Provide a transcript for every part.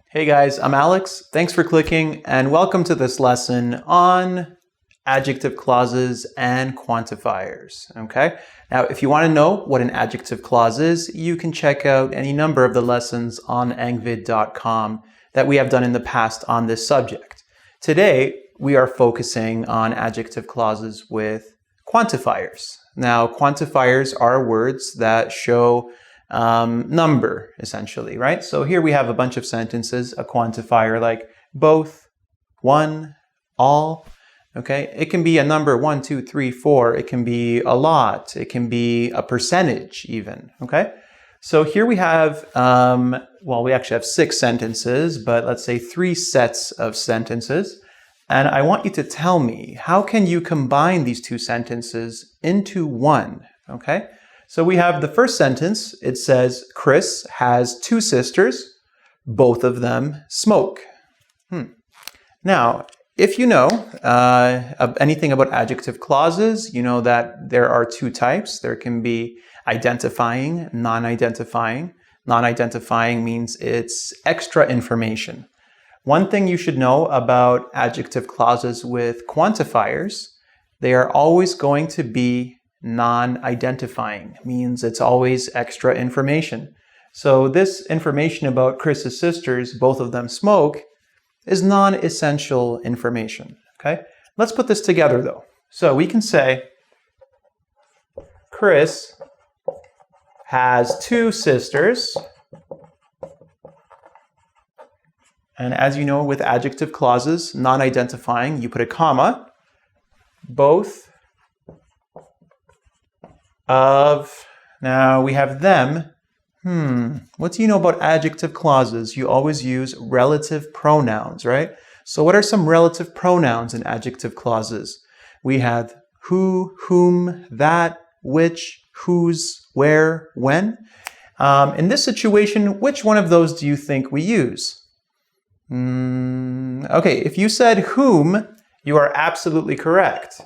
Hey guys, I'm Alex. Thanks for clicking and welcome to this lesson on adjective clauses and quantifiers. Okay? Now, if you want to know what an adjective clause is, you can check out any number of the lessons on engVid.com that we have done in the past on this subject. Today, we are focusing on adjective clauses with quantifiers. Now, quantifiers are words that show number, essentially, right? So here we have a bunch of sentences, a quantifier like both, one, all, okay? It can be a number 1, 2, 3, 4. It can be a lot. It can be a percentage even, okay? So here we have, we actually have 6 sentences, but let's say 3 sets of sentences. And I want you to tell me, how can you combine these 2 sentences into one, okay? So we have the first sentence. It says, Chris has 2 sisters. Both of them smoke. Now, if you know anything about adjective clauses, you know that there are 2 types. There can be identifying, non-identifying. Non-identifying means it's extra information. One thing you should know about adjective clauses with quantifiers, they are always going to be non-identifying, means it's always extra information. So this information about Chris's sisters, both of them smoke, is non-essential information, okay? Let's put this together though. So we can say, Chris has 2 sisters. And as you know, with adjective clauses, non-identifying, you put a comma, both of, now we have them. What do you know about adjective clauses? You always use relative pronouns, right? So what are some relative pronouns in adjective clauses? We have who, whom, that, which, whose, where, when. In this situation, which one of those do you think we use? Okay, if you said whom, you are absolutely correct.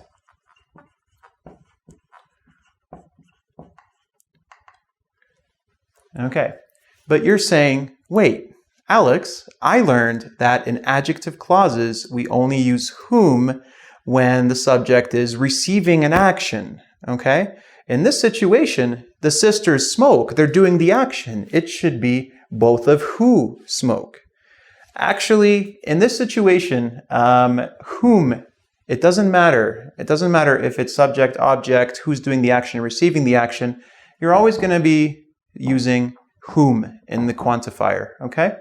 Okay, but you're saying, wait, Alex, I learned that in adjective clauses, we only use whom when the subject is receiving an action, okay? In this situation, the sisters smoke, they're doing the action. It should be both of who smoke. Actually, in this situation, whom, it doesn't matter. It doesn't matter if it's subject, object, who's doing the action, receiving the action. You're always going to be using whom in the quantifier, okay?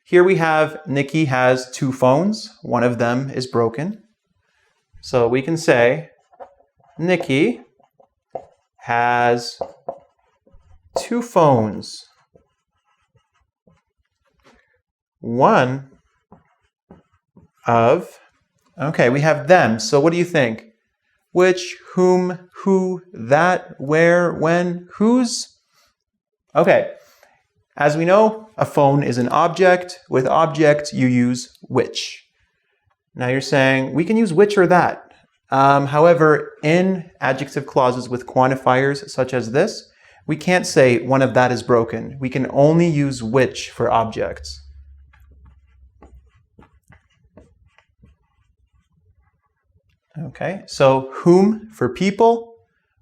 Here we have Nikki has 2 phones. One of them is broken. So we can say Nikki has 2 phones. One of, okay, we have them. So what do you think? Which, whom, who, that, where, when, whose? Okay, as we know, a phone is an object. With object, you use which. Now you're saying we can use which or that. However, in adjective clauses with quantifiers such as this, we can't say one of that is broken. We can only use which for objects. Okay, so whom for people,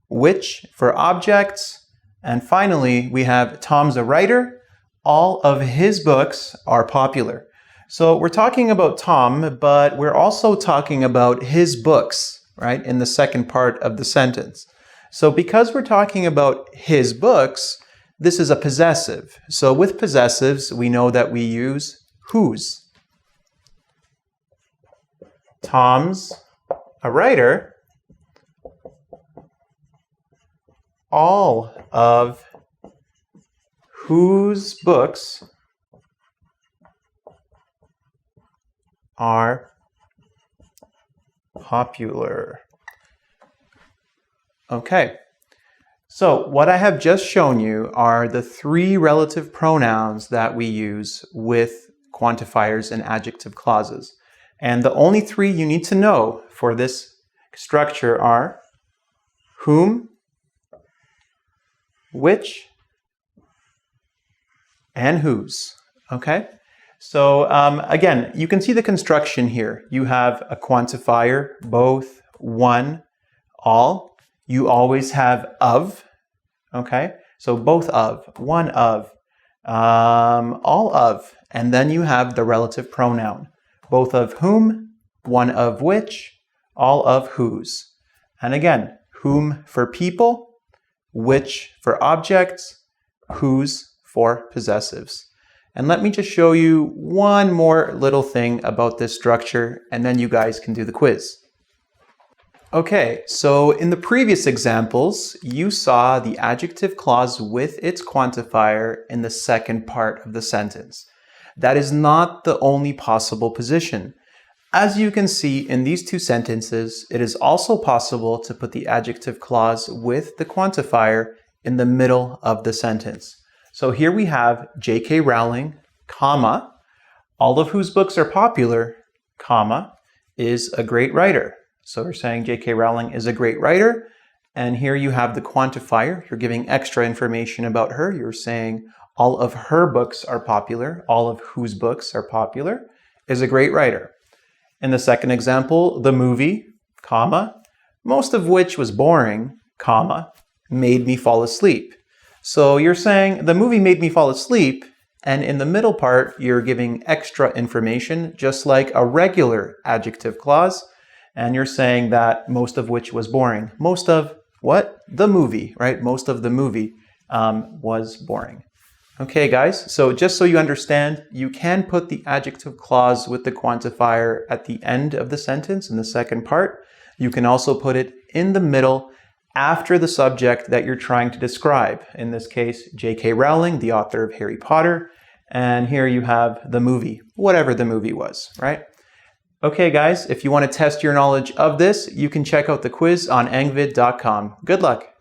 which for objects, and finally we have Tom's a writer. All of his books are popular. So we're talking about Tom, but we're also talking about his books, right, in the second part of the sentence. So because we're talking about his books, this is a possessive. So with possessives, we know that we use whose. Tom's a writer. All of whose books are popular. Okay, so what I have just shown you are the 3 relative pronouns that we use with quantifiers and adjective clauses. And the only 3 you need to know for this structure are whom, which, and whose. Okay? So again, you can see the construction here. You have a quantifier, both, one, all. You always have of, okay? So both of, one of, all of, and then you have the relative pronoun, both of whom, one of which, all of whose. And again, whom for people, which for objects, whose for possessives. And let me just show you one more little thing about this structure, and then you guys can do the quiz. Okay, so in the previous examples, you saw the adjective clause with its quantifier in the second part of the sentence. That is not the only possible position. As you can see in these two sentences, it is also possible to put the adjective clause with the quantifier in the middle of the sentence. So here we have J.K. Rowling, comma, all of whose books are popular, comma, is a great writer. So we're saying J.K. Rowling is a great writer, and here you have the quantifier. You're giving extra information about her. You're saying all of her books are popular, all of whose books are popular, is a great writer. In the second example, the movie, comma, most of which was boring, comma, made me fall asleep. So you're saying the movie made me fall asleep, and in the middle part, you're giving extra information, just like a regular adjective clause, and you're saying that most of which was boring. Most of what? The movie, right? Most of the movie was boring. Okay, guys, so just so you understand, you can put the adjective clause with the quantifier at the end of the sentence in the second part. You can also put it in the middle after the subject that you're trying to describe. In this case, J.K. Rowling, the author of Harry Potter. And here you have the movie, whatever the movie was, right? Okay, guys, if you want to test your knowledge of this, you can check out the quiz on engVid.com. Good luck.